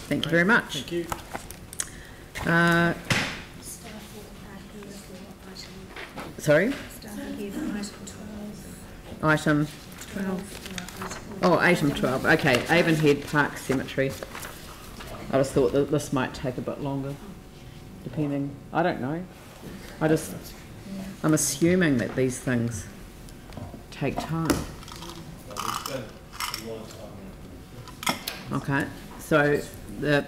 Thank you very much. Thank you. Sorry? Item 12. Oh, item 12. Okay, Avonhead Park Cemetery. I just thought that this might take a bit longer, depending. I don't know. I'm assuming that these things take time. Okay, so the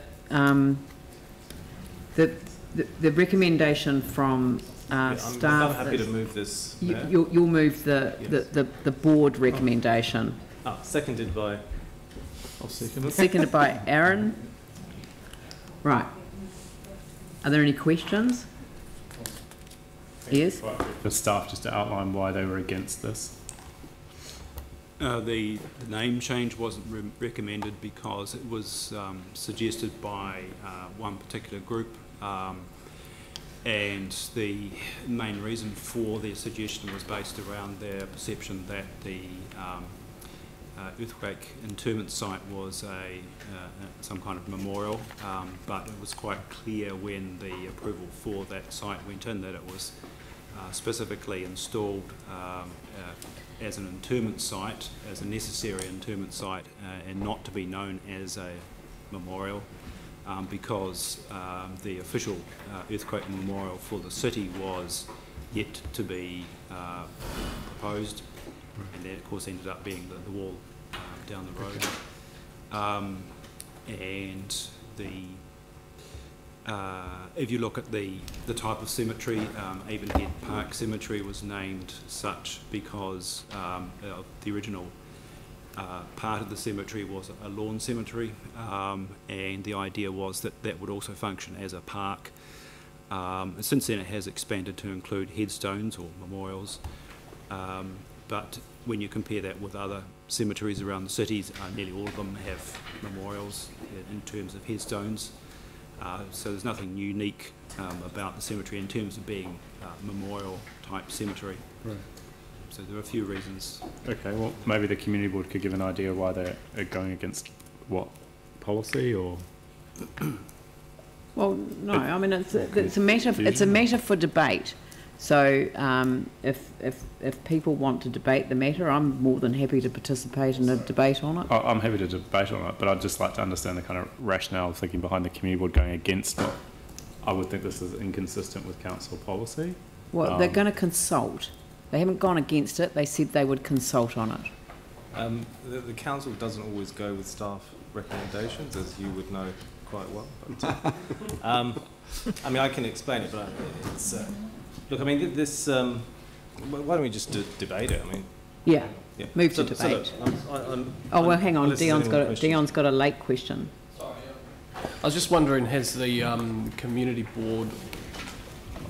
recommendation from staff. I'm happy to move this. You'll move the board recommendation. Seconded by. I'll second it. Seconded by Aaron. Right. Are there any questions? Yes. For staff, just to outline why they were against this. The name change wasn't recommended because it was suggested by one particular group, and the main reason for their suggestion was based around their perception that the earthquake interment site was some kind of memorial, but it was quite clear when the approval for that site went in that it was specifically installed as an interment site, as a necessary interment site, and not to be known as a memorial, because the official earthquake memorial for the city was yet to be proposed, and that of course ended up being the wall down the road. And if you look at the type of cemetery, Avonhead Park Cemetery was named such because the original part of the cemetery was a lawn cemetery, and the idea was that that would also function as a park. Since then it has expanded to include headstones or memorials, but when you compare that with other cemeteries around the cities, nearly all of them have memorials in terms of headstones. So there's nothing unique about the cemetery in terms of being a memorial type cemetery. Right. So there are a few reasons. Okay, well maybe the community board could give an idea why they're going against what policy, or. Well, no. I mean, it's a matter. It's a matter for debate. So if people want to debate the matter, I'm more than happy to participate in a debate on it. I'm happy to debate on it, but I'd just like to understand the kind of rationale thinking behind the community board going against it. I would think this is inconsistent with council policy. Well, they're going to consult. They haven't gone against it. They said they would consult on it. The council doesn't always go with staff recommendations, as you would know quite well. But, I mean, I can explain it, but it's... look, I mean, this... why don't we just debate it? I mean... Yeah. Move to debate. Oh, well, hang on. Dion's got a late question. I was just wondering, has the community board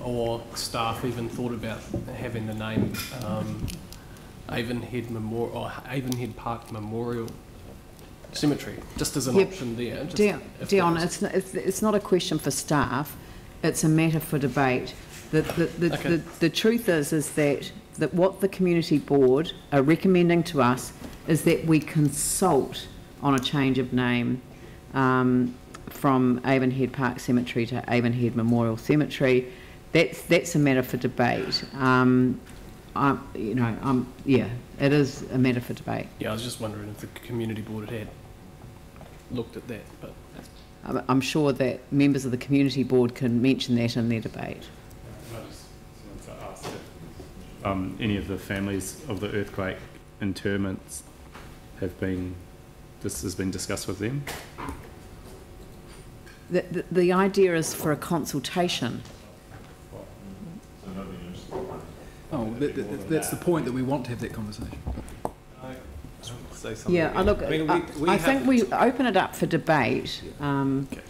or staff even thought about having the name Avonhead Memorial or Avonhead Park Memorial Cemetery, just as an option there? Dion, it's not a question for staff. It's a matter for debate. The truth is that what the community board are recommending to us is that we consult on a change of name from Avonhead Park Cemetery to Avonhead Memorial Cemetery. That's a matter for debate. Yeah, it is a matter for debate. Yeah, I was just wondering if the community board had looked at that, but I'm sure that members of the community board can mention that in their debate. I just wanted to ask if any of the families of the earthquake interments this has been discussed with them? The idea is for a consultation. Oh, that's the point, that we want to have that conversation. Say something. Yeah, look, I mean, I think we open it up for debate. Okay.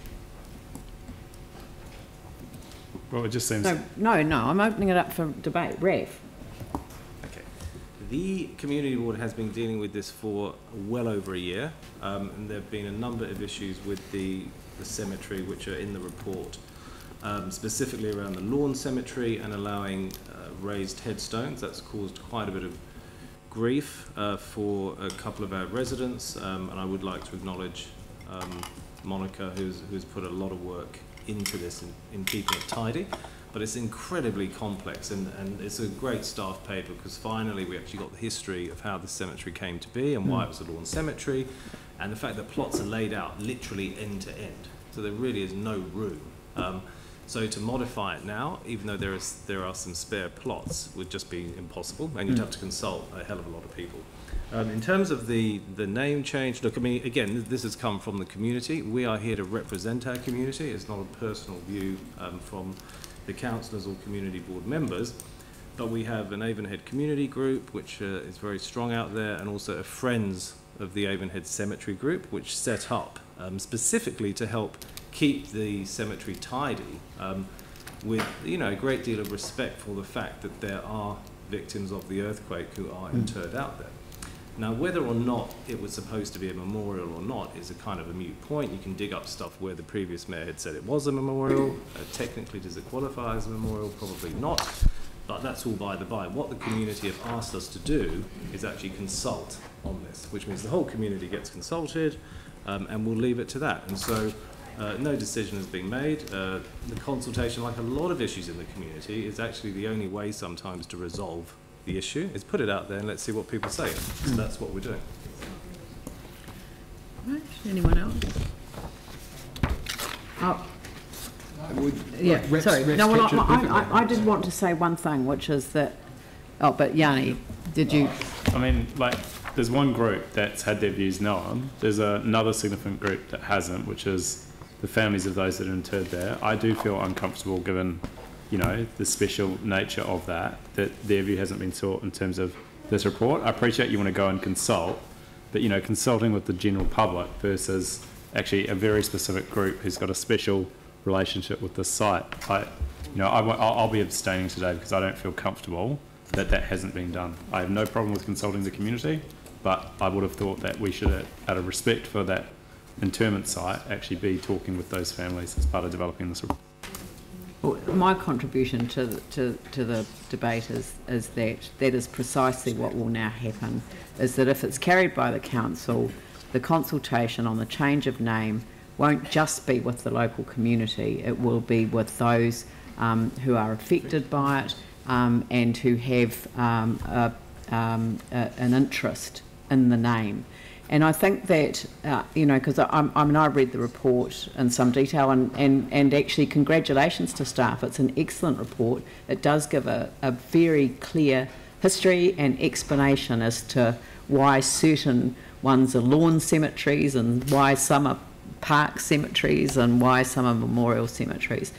Well, it just seems... No, I'm opening it up for debate. Raf. Okay. The community board has been dealing with this for well over a year, and there have been a number of issues with the cemetery which are in the report, specifically around the lawn cemetery and allowing raised headstones. That's caused quite a bit of grief for a couple of our residents, and I would like to acknowledge Monica, who's put a lot of work into this in keeping it tidy. But it's incredibly complex, and it's a great staff paper because finally we actually got the history of how the cemetery came to be and why it was a lawn cemetery, and the fact that plots are laid out literally end to end. So there really is no room. So to modify it now, even though there are some spare plots, would just be impossible, and you'd have to consult a hell of a lot of people. In terms of the name change, look, I mean, again, this has come from the community. We are here to represent our community. It's not a personal view from the councillors or community board members, but we have an Avonhead community group which is very strong out there, and also a Friends of the Avonhead Cemetery group which set up specifically to help keep the cemetery tidy, with a great deal of respect for the fact that there are victims of the earthquake who are interred out there. Now, whether or not it was supposed to be a memorial or not is a kind of a moot point. You can dig up stuff where the previous mayor had said it was a memorial. Technically, does it qualify as a memorial? Probably not. But that's all by the by. What the community have asked us to do is actually consult on this, which means the whole community gets consulted, and we'll leave it to that. And so no decision has been made. The consultation, like a lot of issues in the community, is actually the only way sometimes to resolve the issue, is put it out there and let's see what people say. So that's what we're doing. Right. Anyone else? Oh. Yeah, sorry. No, well, I did want to say one thing, which is that, but Yanni, did you? I mean, like, there's one group that's had their views known. There's another significant group that hasn't, which is the families of those that are interred there. I do feel uncomfortable given, the special nature of that their view hasn't been sought in terms of this report. I appreciate you want to go and consult, but, consulting with the general public versus actually a very specific group who's got a special relationship with the site. I'll be abstaining today because I don't feel comfortable that hasn't been done. I have no problem with consulting the community, but I would have thought that we should, out of respect for that interment site, actually be talking with those families as part of developing this report. Well, my contribution to the debate is that is precisely what will now happen, is that if it's carried by the council, the consultation on the change of name won't just be with the local community, it will be with those who are affected by it and who have an interest in the name. And I think that, because I read the report in some detail, and actually congratulations to staff. It's an excellent report. It does give a very clear history and explanation as to why certain ones are lawn cemeteries and why some are park cemeteries and why some are memorial cemeteries.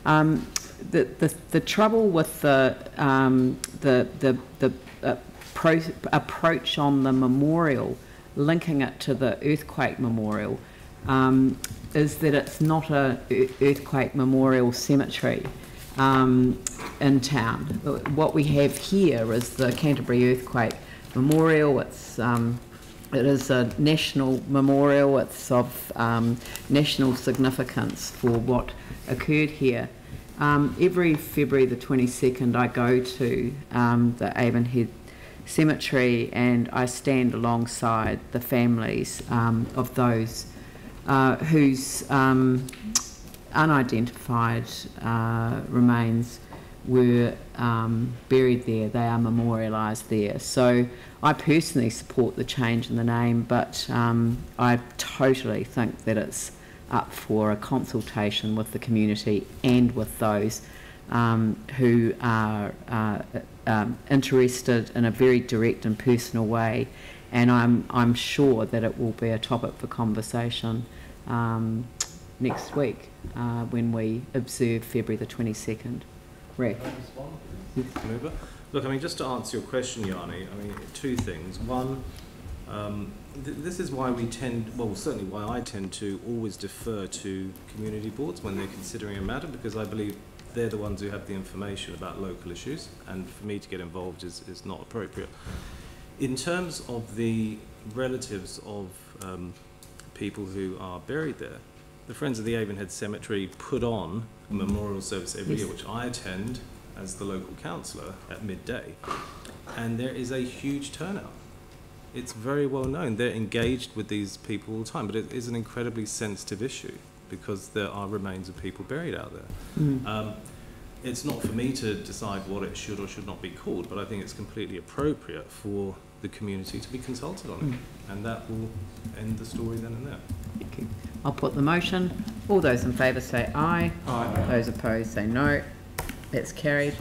The trouble with the approach on the memorial, linking it to the earthquake memorial, is that it's not a earthquake memorial cemetery in town. What we have here is the Canterbury Earthquake Memorial. It is a national memorial. It's of national significance for what occurred here. Every February the 22nd I go to the Avonhead Cemetery and I stand alongside the families of those whose unidentified remains were buried there. They are memorialised there. So I personally support the change in the name, but I totally think that it's up for a consultation with the community and with those who are interested in a very direct and personal way. And I'm sure that it will be a topic for conversation next week when we observe February the 22nd. Rick? Look, I mean, just to answer your question, Yanni, I mean, two things. One, this is why we certainly why I tend to always defer to community boards when they're considering a matter, because I believe they're the ones who have the information about local issues, and for me to get involved is not appropriate. In terms of the relatives of people who are buried there, the Friends of the Avonhead Cemetery put on a memorial service every year, which I attend as the local councillor at midday, and there is a huge turnout. it's very well known. They're engaged with these people all the time, but it is an incredibly sensitive issue because there are remains of people buried out there. It's not for me to decide what it should or should not be called, but I think it's completely appropriate for the community to be consulted on it, and that will end the story then and there. Thank you. I'll put the motion. All those in favour say aye. Aye. Those opposed say no. That's carried.